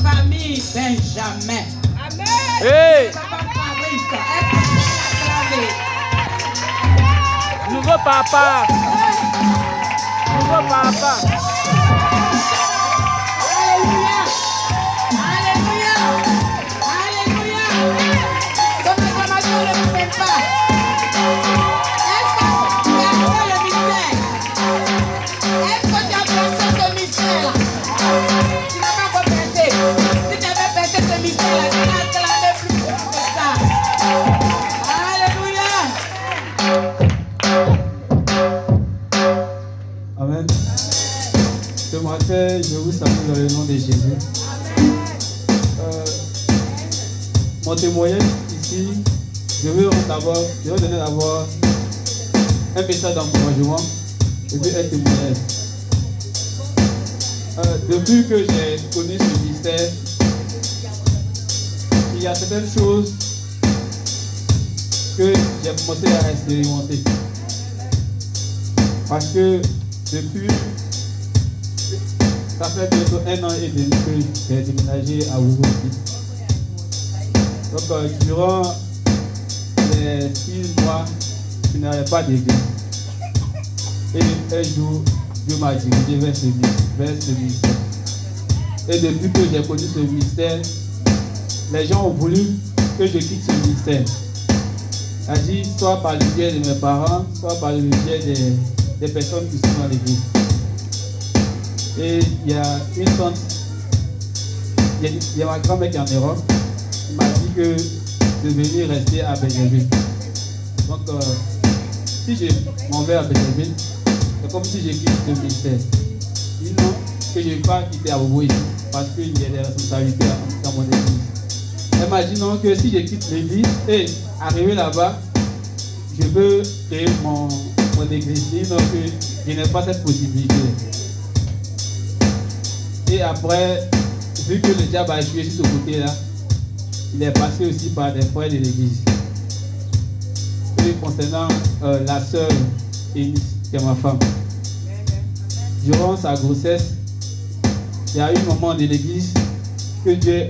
famille Benjamin. Amen. Hey! Papa Fabrice, est Nouveau papa! Nouveau papa! Alléluia! Alléluia! Alléluia! Ton acclamation ne m'appelle pas. Est-ce que tu as fait le mystère? Est-ce que tu as percé ce mystère? Tu n'as pas encore percé. Si tu avais percé ce mystère, tu n'as acclamé plus fort que ça. Alléluia! Amen. Ce matin, je vous salue dans le nom de Jésus. Mon témoignage ici, je veux donner d'abord un message d'encouragement et puis un témoignage. Depuis que j'ai connu ce ministère, il y a certaines choses que j'ai commencé à expérimenter. Parce que depuis, ça fait bientôt 1 an et demi que j'ai déménagé à Ouroboros. Donc, durant les 6 mois, je n'avais pas d'église. Et un jour, Dieu m'a dirigé vers ce ministère. Et depuis que j'ai connu ce ministère, les gens ont voulu que je quitte ce ministère. C'est-à-dire, soit par le biais de mes parents, soit par le biais des personnes qui sont dans l'église. Et il y a une tante, il y a ma grand-mère qui est en Europe, qui m'a dit que de venir rester à Benjamin. Donc, si je m'en vais à Benjamin, c'est comme si je quitte le ministère. Ils n'ont que je ne vais pas quitter Abobo ici, parce qu'il y a des responsabilités dans mon église. Elle m'a dit non, que si je quitte l'église et arriver là-bas, je veux créer mon église, donc je n'ai pas cette possibilité. Et après, vu que le diable a joué sur ce côté-là, il est passé aussi par des frères de l'église. Et concernant la sœur Eunice, qui est ma femme, durant sa grossesse, il y a eu un moment de l'église que Dieu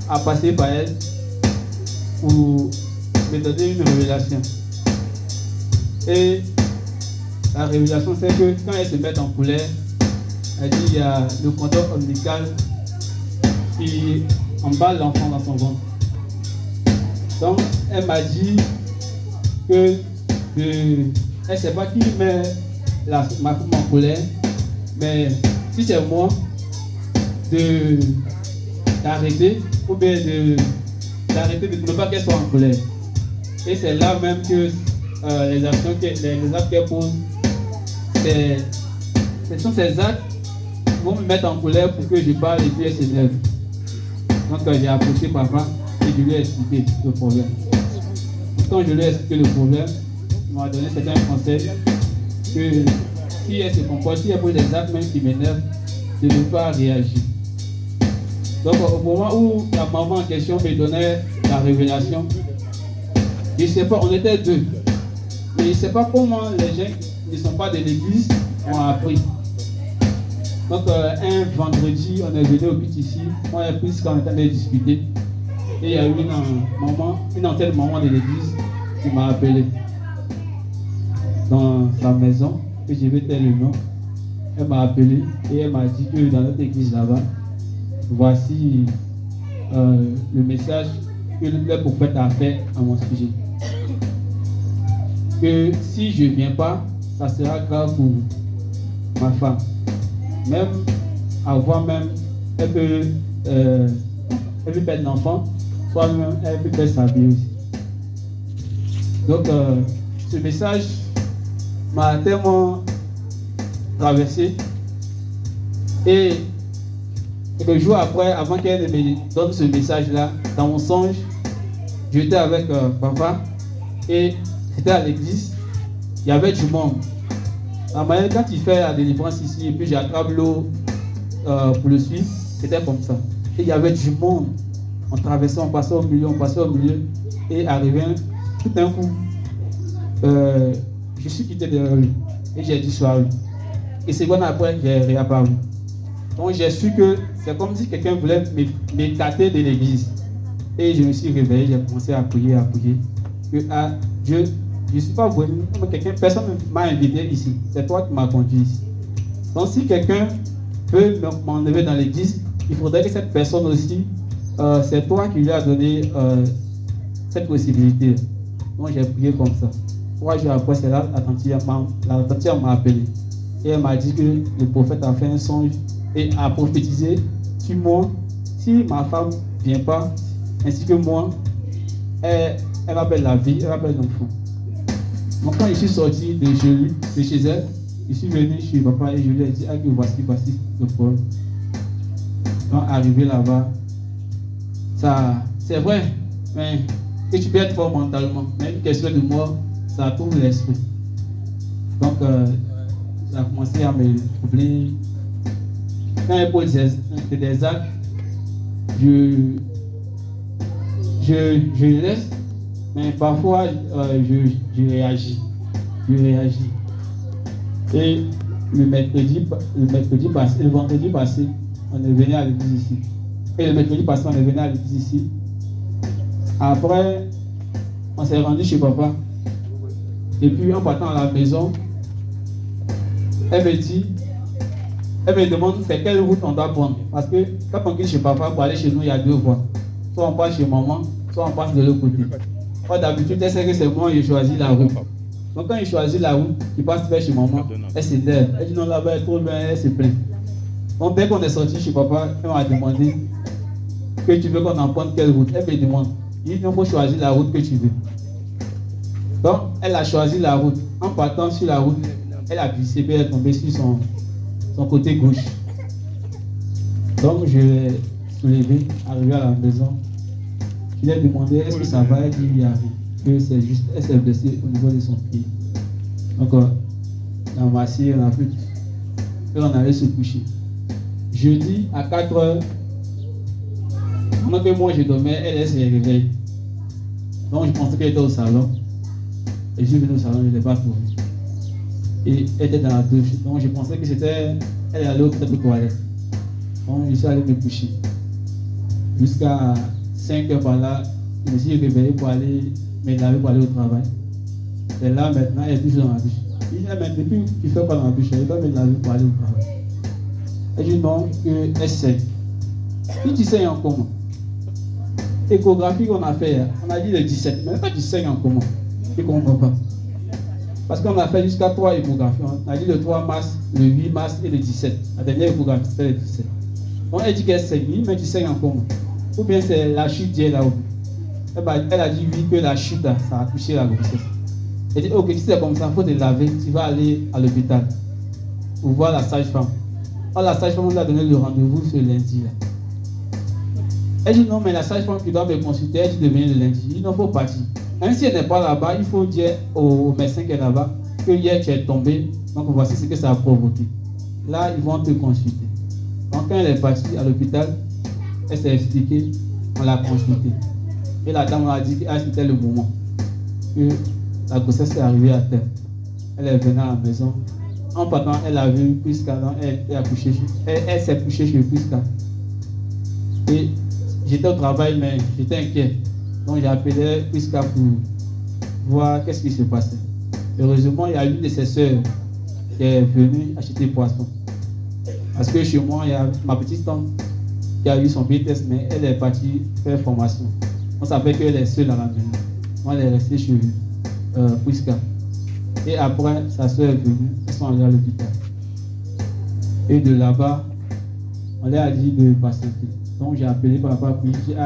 a passé par elle pour me donner une révélation. Et la révélation, c'est que quand elle se met en colère, elle dit qu'il y a le cordon ombilical qui emballe l'enfant dans son ventre. Donc, elle m'a dit que elle ne sait pas qui met ma femme en colère, mais si c'est moi, d'arrêter ou bien d'arrêter de ne pas qu'elle soit en colère. Et c'est là même que les actions, les actes qu'elle pose, ce sont ces actes qui vont me mettre en colère pour que je parle et puis elle s'énerve. Donc j'ai approché papa et je lui ai expliqué le problème. Quand je lui ai expliqué le problème, il m'a donné certains conseils que si elle se comporte, si elle pose des actes même qui m'énervent, je ne peux pas réagir. Donc au moment où la maman en question me donnait la révélation, je ne sais pas, on était deux. Mais je ne sais pas comment les gens qui ne sont pas de l'église ont appris. Donc un vendredi, on est venu au but ici, moi et puis quand on était en train de discuter, et il y a eu une ancienne maman de l'église qui m'a appelé dans sa maison, et je vais taire le nom. Elle m'a appelé et elle m'a dit que dans notre église là-bas, voici le message que le prophète a fait à mon sujet. Que si je ne viens pas, ça sera grave pour ma femme. Même avoir même, elle peut perdre l'enfant, soit même elle peut perdre sa vie aussi. Donc ce message m'a tellement traversé. Et quelques jours après, avant qu'elle me donne ce message-là, dans mon songe, j'étais avec papa et c'était à l'église, il y avait du monde. La manière, quand il fait la délivrance ici, et puis j'attrape l'eau pour le suivre, c'était comme ça. Et il y avait du monde. On traversait, on passait au milieu, et arrivé tout d'un coup, je suis quitté derrière lui. Et j'ai dit sois lui. Et c'est bon après, j'ai réapparu. Donc j'ai su que c'est comme si quelqu'un voulait m'écarter de l'église. Et je me suis réveillé, j'ai commencé à prier. Que Dieu, je ne suis pas venu, personne ne m'a invité ici. C'est toi qui m'as conduit ici. Donc si quelqu'un peut m'enlever dans l'église, il faudrait que cette personne aussi, c'est toi qui lui as donné cette possibilité. Donc j'ai prié comme ça. 3 jours après, c'est là, la tante m'a appelé. Et elle m'a dit que le prophète a fait un songe et a prophétisé sur moi. Si ma femme ne vient pas, ainsi que moi, elle va perdre la vie, elle va perdre l'enfant. Donc quand je suis sorti de chez elle, je suis venu chez papa et je lui ai dit, que voici le problème. Quand arrivé là-bas, ça, c'est vrai, mais que tu peux être fort mentalement, mais une question de mort, ça tourne l'esprit. Donc, ça a commencé à me troubler. Quand elle pose des actes, je laisse, mais parfois je réagis. Et le vendredi passé, on est venu à l'église ici. Et le mercredi passé, on est venu à l'église ici. Après, on s'est rendu chez papa. Et puis, en partant à la maison, elle me demande c'est quelle route on doit prendre. Parce que quand on quitte chez papa pour aller chez nous, il y a 2 voies. Soit on passe chez maman, soit on passe de l'autre côté. Or, d'habitude, elle sait que c'est moi qui choisis la route. Donc, quand il choisit la route, il passe vers chez maman, elle s'énerve. Elle dit non, là-bas, elle est trop loin, elle se plaint. Donc, dès qu'on est sorti chez papa, elle m'a demandé que tu veux qu'on emprunte quelle route. Elle me demande. Il dit non, il faut choisir la route que tu veux. Donc, elle a choisi la route. En partant sur la route, elle a glissé et elle est tombée sur son côté gauche. Donc, je l'ai soulevé, arrivé à la maison. Je lui ai demandé est-ce que ça va. Elle dit oui, que c'est juste, elle s'est blessée au niveau de son pied. Donc, on a massé, on a fait et on allait se coucher. Jeudi à 4 heures, pendant que moi je dormais, elle se réveille. Donc, je pensais qu'elle était au salon. Et je suis venu au salon, je ne l'ai pas trouvée. Et elle était dans la douche. Donc je pensais que c'était. Elle allait peut-être aux toilettes. Donc je suis allé me coucher. Jusqu'à 5 heures par là, je me suis réveillé pour aller me laver pour aller au travail. Et là maintenant, elle est toujours dans la douche. Je dis, mais depuis que tu fais pas dans la douche, elle doit me laver pour aller au travail. Elle dit non, qu'elle saigne. Si tu saignes en comment? Échographie qu'on a fait, on a dit le 17, mais pas tu saignes en comment? Je ne comprends pas. Parce qu'on a fait jusqu'à 3 échographies. On a dit le 3 mars, le 8 mars et le 17. La dernière échographie, c'était le 17. Donc elle dit qu'elle saigne, mais tu saignes en comment? Ou bien c'est la chute d'hier là-haut. Elle a dit oui, que la chute, ça a touché la grossesse. Elle dit ok, si c'est comme ça, il faut te laver, tu vas aller à l'hôpital pour voir la sage-femme. Alors la sage-femme nous a donné le rendez-vous ce lundi là. Elle dit non, mais la sage-femme qui doit me consulter, elle dit de venir le lundi. Il ne faut partir. Même si elle n'est pas là-bas, il faut dire au médecin qui est là-bas que hier tu es tombé, donc voici ce que ça a provoqué. Là, ils vont te consulter. Donc quand elle est partie à l'hôpital, elle s'est expliquée, on l'a consultée. Et la dame a dit que c'était le moment que la grossesse est arrivée à terme. Elle est venue à la maison. En partant, elle a vu Prisca, elle s'est couchée chez Prisca. Et j'étais au travail, mais j'étais inquiet. Donc j'ai appelé Prisca pour voir qu'est-ce qui se passait. Heureusement, il y a une de ses soeurs qui est venue acheter poisson. Parce que chez moi, il y a ma petite tante qui a eu son BTS, mais elle est partie faire formation. On savait qu'elle est seule à la maison. Moi, elle est restée chez Prisca. Et après, sa soeur est venue, ils sont allés à l'hôpital. Et de là-bas, on leur a dit de patienter. Donc j'ai appelé papa pour lui dire